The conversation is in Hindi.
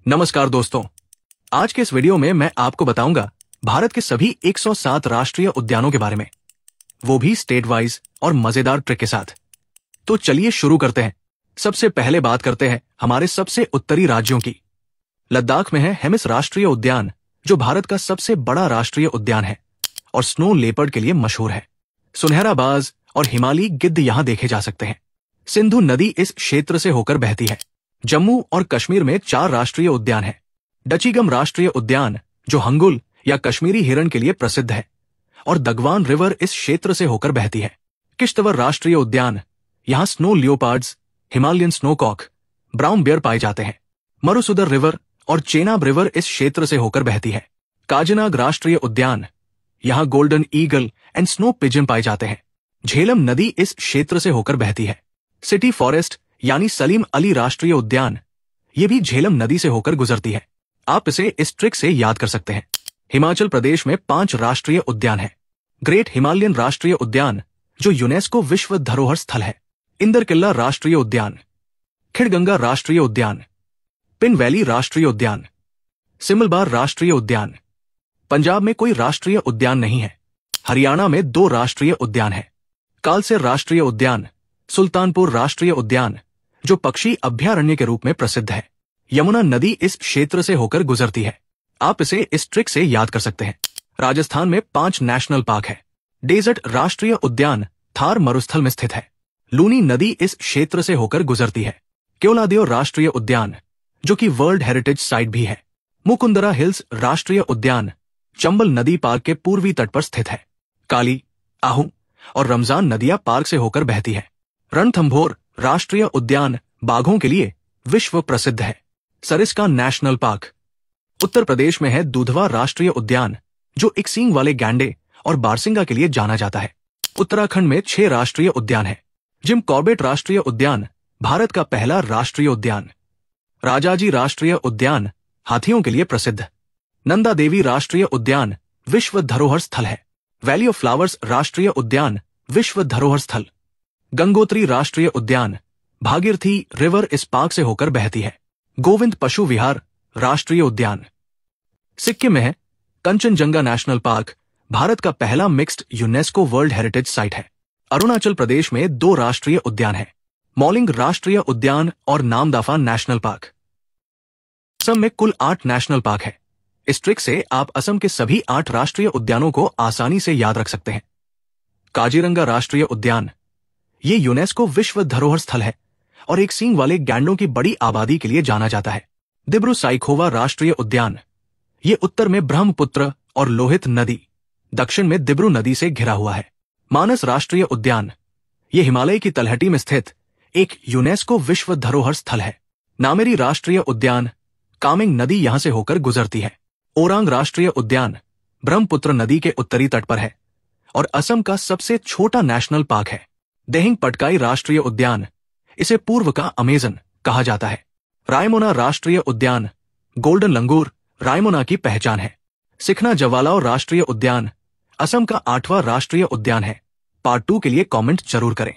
नमस्कार दोस्तों, आज के इस वीडियो में मैं आपको बताऊंगा भारत के सभी 107 राष्ट्रीय उद्यानों के बारे में, वो भी स्टेट वाइज और मजेदार ट्रिक के साथ। तो चलिए शुरू करते हैं। सबसे पहले बात करते हैं हमारे सबसे उत्तरी राज्यों की। लद्दाख में है हेमिस राष्ट्रीय उद्यान, जो भारत का सबसे बड़ा राष्ट्रीय उद्यान है और स्नो लेपर्ड के लिए मशहूर है। सुनहरा बाज और हिमालयी गिद्ध यहां देखे जा सकते हैं। सिंधु नदी इस क्षेत्र से होकर बहती है। जम्मू और कश्मीर में 4 राष्ट्रीय उद्यान हैं। डचीगम राष्ट्रीय उद्यान, जो हंगुल या कश्मीरी हिरण के लिए प्रसिद्ध है, और दगवान रिवर इस क्षेत्र से होकर बहती है। किश्तवर राष्ट्रीय उद्यान, यहां snow leopards, Himalayan snowcock, brown bear पाए जाते हैं। मरुसुदर रिवर और चेनाब रिवर इस क्षेत्र से होकर बहती है। काजीनाग राष्ट्रीय उद्यान, यहां golden eagle and snow pigeon पाए जाते हैं। झेलम नदी इस क्षेत्र से होकर बहती है। सिटी फॉरेस्ट यानी सलीम अली राष्ट्रीय उद्यान, ये भी झेलम नदी से होकर गुजरती है। आप इसे इस ट्रिक से याद कर सकते हैं। हिमाचल प्रदेश में 5 राष्ट्रीय उद्यान हैं। ग्रेट हिमालयन राष्ट्रीय उद्यान, जो यूनेस्को विश्व धरोहर स्थल है। इंदरकिल्ला राष्ट्रीय उद्यान, खिड़गंगा राष्ट्रीय उद्यान, पिन वैली राष्ट्रीय उद्यान, सिमलबार राष्ट्रीय उद्यान। पंजाब में कोई राष्ट्रीय उद्यान नहीं है। हरियाणा में 2 राष्ट्रीय उद्यान हैं। कालसेर राष्ट्रीय उद्यान, सुल्तानपुर राष्ट्रीय उद्यान, जो पक्षी अभयारण्य के रूप में प्रसिद्ध है। यमुना नदी इस क्षेत्र से होकर गुजरती है। आप इसे इस ट्रिक से याद कर सकते हैं। राजस्थान में 5 नेशनल पार्क है। डेजर्ट राष्ट्रीय उद्यान थार मरुस्थल में स्थित है। लूनी नदी इस क्षेत्र से होकर गुजरती है। केवलादेव राष्ट्रीय उद्यान, जो कि वर्ल्ड हेरिटेज साइट भी है। मुकुंदरा हिल्स राष्ट्रीय उद्यान चंबल नदी पार्क के पूर्वी तट पर स्थित है। काली, आहू और रमजान नदियां पार्क से होकर बहती है। रणथंभौर राष्ट्रीय उद्यान बाघों के लिए विश्व प्रसिद्ध है। सरिस्का नेशनल पार्क उत्तर प्रदेश में है। दूधवा राष्ट्रीय उद्यान, जो एक सींग वाले गैंडे और बारसिंगा के लिए जाना जाता है। उत्तराखंड में 6 राष्ट्रीय उद्यान है। जिम कॉर्बेट राष्ट्रीय उद्यान भारत का पहला राष्ट्रीय उद्यान। राजाजी राष्ट्रीय उद्यान हाथियों के लिए प्रसिद्ध। नंदा देवी राष्ट्रीय उद्यान विश्व धरोहर स्थल है। वैली ऑफ फ्लावर्स राष्ट्रीय उद्यान विश्व धरोहर स्थल। गंगोत्री राष्ट्रीय उद्यान, भागीरथी रिवर इस पार्क से होकर बहती है। गोविंद पशु विहार राष्ट्रीय उद्यान सिक्किम में है। कंचनजंगा नेशनल पार्क भारत का पहला mixed UNESCO world heritage site है। अरुणाचल प्रदेश में 2 राष्ट्रीय उद्यान हैं। मौलिंग राष्ट्रीय उद्यान और नामदाफा नेशनल पार्क। असम में कुल 8 नेशनल पार्क है। इस ट्रिक से आप असम के सभी 8 राष्ट्रीय उद्यानों को आसानी से याद रख सकते हैं। काजीरंगा राष्ट्रीय उद्यान, ये यूनेस्को विश्व धरोहर स्थल है और एक सींग वाले गैंडों की बड़ी आबादी के लिए जाना जाता है। दिब्रू साइखोवा राष्ट्रीय उद्यान, ये उत्तर में ब्रह्मपुत्र और लोहित नदी, दक्षिण में दिब्रू नदी से घिरा हुआ है। मानस राष्ट्रीय उद्यान, ये हिमालय की तलहटी में स्थित एक यूनेस्को विश्व धरोहर स्थल है। नामेरी राष्ट्रीय उद्यान, कामेंग नदी यहां से होकर गुजरती है। ओरांग राष्ट्रीय उद्यान ब्रह्मपुत्र नदी के उत्तरी तट पर है और असम का सबसे छोटा नेशनल पार्क है। देहिंग पटकाई राष्ट्रीय उद्यान, इसे पूर्व का अमेजन कहा जाता है। रायमोना राष्ट्रीय उद्यान, गोल्डन लंगूर रायमोना की पहचान है। सिखना जवालाओ राष्ट्रीय उद्यान असम का 8वां राष्ट्रीय उद्यान है। पार्ट 2 के लिए कमेंट जरूर करें।